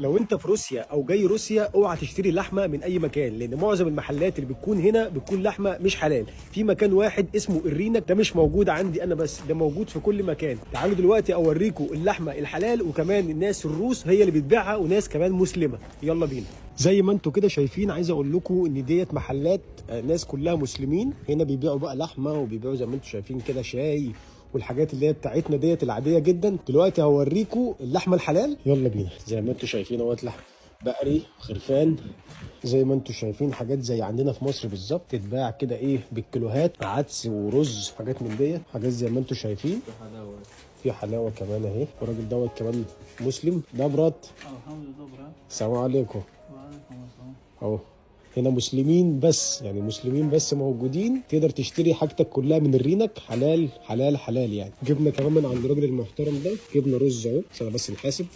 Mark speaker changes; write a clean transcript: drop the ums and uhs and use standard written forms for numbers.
Speaker 1: لو انت في روسيا او جاي روسيا اوعى تشتري لحمه من اي مكان، لان معظم المحلات اللي بتكون هنا بتكون لحمه مش حلال. في مكان واحد اسمه الرينك، ده مش موجود عندي انا بس، ده موجود في كل مكان. تعالوا دلوقتي اوريكم اللحمه الحلال، وكمان الناس الروس هي اللي بتبيعها وناس كمان مسلمه. يلا بينا. زي ما انتم كده شايفين، عايز اقول لكم ان ديت محلات ناس كلها مسلمين. هنا بيبيعوا بقى لحمه، وبيبيعوا زي ما انتم شايفين كده شاي والحاجات اللي هي بتاعتنا ديت العاديه جدا. دلوقتي هوريكم اللحمه الحلال، يلا بينا. زي ما انتم شايفين اهوت لحم بقري، خرفان، زي ما انتم شايفين حاجات زي عندنا في مصر بالظبط، تتباع كده ايه بالكيلوهات، عدس ورز حاجات من ديت، حاجات زي ما انتم شايفين. في حلاوه كمان اهي، والراجل دوت كمان مسلم. ده برات. السلام عليكم. اهو هنا مسلمين بس، يعني مسلمين بس موجودين، تقدر تشتري حاجتك كلها من الرينك حلال حلال حلال. يعني جبنا كمان من عند الراجل المحترم ده، جبنا رز اهو، بس انا بس نحاسب.